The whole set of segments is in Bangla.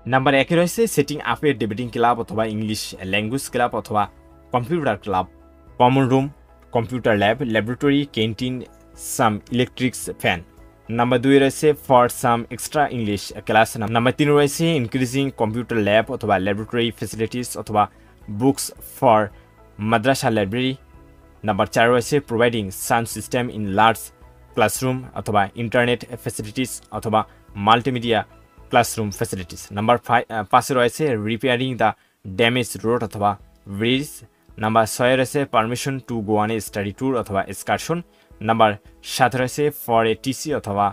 নাম্বার 1 রয়েছে সেটিং আপে ডিবেটিং ক্লাব অথবা ইংলিশ ল্যাঙ্গুয়েজ ক্লাব অথবা computer club, common room, computer lab, laboratory, canteen, some electrics fan. Number 2 রয়েছে for some extra English class. Number 3 রয়েছে ইনক্রিজিং কম্পিউটার ল্যাব অথবা ল্যাবরেটরি ফ্যাসিলিটিস অথবা books for madrasa library. Number 4 রয়েছে providing sound system in large classroom অথবা ইন্টারনেট ফ্যাসিলিটিস অথবা মাল্টিমিডিয়া ক্লাসরুম ফ্যাসিলিটিস। নাম্বার 5 রয়েছে রিপেয়ারিং দ্য ড্যামেজ রোড অথবা ব্রিজ। নাম্বার 6 রয়েছে permission to go on a study tour অথবা এক্সকারশন। নাম্বার 7 রয়েছে ফর এ টিসি অথবা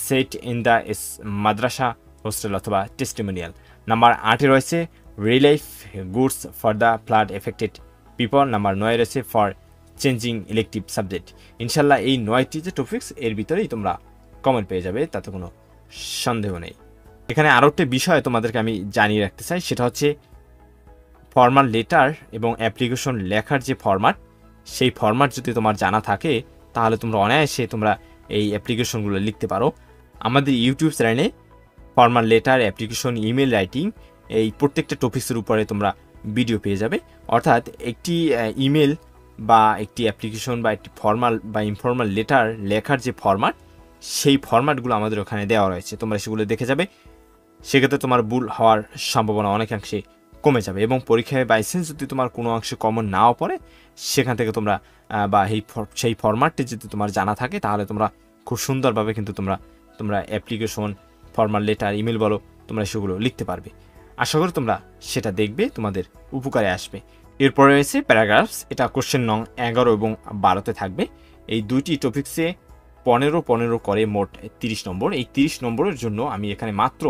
set in the madrasa hostel অথবা টেস্টিমোনিয়াল। নাম্বার 8 রয়েছে relief goods for the flood affected people. Number 9 রয়েছে ফর চেঞ্জিং ইলেকটিভ সাবজেক্ট। ইনশাল্লাহ এই 9টি যে টপিক্স এর ভিতরেই তোমরা কমেন্ট পেয়ে যাবে, তাতে কোনো সন্দেহ নেই। এখানে আরও একটা বিষয় তোমাদেরকে আমি জানিয়ে রাখতে চাই, সেটা হচ্ছে ফর্মাল লেটার এবং অ্যাপ্লিকেশন লেখার যে ফরম্যাট, সেই ফরম্যাট যদি তোমার জানা থাকে তাহলে তোমরা অনায়াসে তোমরা এই অ্যাপ্লিকেশনগুলো লিখতে পারো। আমাদের ইউটিউব চ্যানেলে formal letter, application, email writing এই প্রত্যেকটা টপিক্সের উপরে তোমরা ভিডিও পেয়ে যাবে। অর্থাৎ একটি ইমেল বা একটি অ্যাপ্লিকেশন বা একটি ফর্মাল বা ইনফর্মাল লেটার লেখার যে ফরম্যাট, সেই ফরম্যাটগুলো আমাদের ওখানে দেওয়া রয়েছে, তোমরা সেগুলো দেখে যাবে। সেক্ষেত্রে তোমার ভুল হওয়ার সম্ভাবনা অনেকাংশে কমে যাবে এবং পরীক্ষায় বাইসেন্স যদি তোমার কোনো অংশে কমন নাও পড়ে, সেখান থেকে তোমরা বা সেই ফরম্যাটটি যদি তোমার জানা থাকে তাহলে তোমরা খুব সুন্দরভাবে কিন্তু তোমরা অ্যাপ্লিকেশন, ফর্মাল লেটার, ইমেল বলো, তোমরা সেগুলো লিখতে পারবে। আশা করি তোমরা সেটা দেখবে, তোমাদের উপকারে আসবে। এরপরে রয়েছে প্যারাগ্রাফস। এটা কোশ্চেন নং 11 এবং 12তে থাকবে। এই দুইটি টপিক্সে 15 করে মোট 30 নম্বর। এই 30 নম্বরের জন্য আমি এখানে মাত্র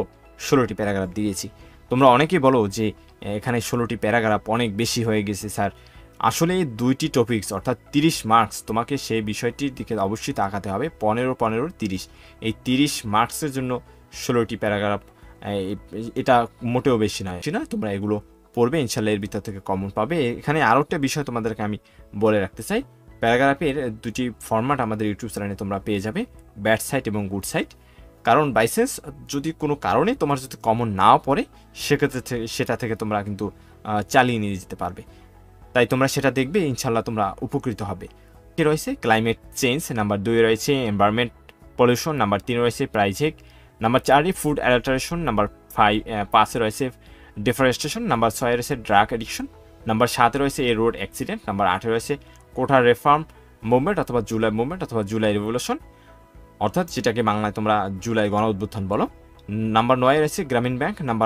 16টি প্যারাগ্রাফ দিয়েছি। তোমরা অনেকেই বলো যে এখানে 16টি প্যারাগ্রাফ অনেক বেশি হয়ে গেছে স্যার। আসলে দুইটি টপিক্স অর্থাৎ 30 মার্কস, তোমাকে সেই বিষয়টির দিকে অবশ্যই তাকাতে হবে। 15 30, এই 30 মার্কসের জন্য 16টি প্যারাগ্রাফ, এটা মোটেও বেশি নয়। তোমরা এগুলো পড়বে, ইনশাল্লাহ এর ভিতর থেকে কমন পাবে। এখানে আরও একটা বিষয় তোমাদেরকে আমি বলে রাখতে চাই, প্যারাগ্রাফের দুটি ফরম্যাট আমাদের ইউটিউব চ্যানেলে তোমরা পেয়ে যাবে, ব্যাড সাইট এবং গুড সাইট। কারণ বাইসেন্স যদি কোনো কারণে তোমার যদি কমন নাও পড়ে, সেক্ষেত্রে সেটা থেকে তোমরা কিন্তু চালিয়ে নিয়ে যেতে পারবে। তাই তোমরা সেটা দেখবে, ইনশাল্লাহ তোমরা উপকৃত হবে। রয়েছে ক্লাইমেট চেঞ্জ, নাম্বার 2 রয়েছে এনভায়রনমেন্ট পলিউশন, নাম্বার 3 রয়েছে প্রাইজেক, নাম্বার 4 ফুড অ্যাডাল্টারেশন, নাম্বার 5 রয়েছে ডিফরেস্টেশন, নাম্বার 6 রয়েছে ড্রাগ অ্যাডিকশন, নাম্বার 7 রয়েছে এ রোড অ্যাক্সিডেন্ট, নাম্বার 8 রয়েছে কোঠা রেফর্ম মুভমেন্ট অথবা জুলাই মুভমেন্ট অথবা জুলাই রেভলিউশন, অর্থাৎ যেটাকে বাংলায় তোমরা জুলাই গণ অভ্যুত্থান বলো। নাম্বার 9 রয়েছে গ্রামীণ ব্যাংক, নাম্বার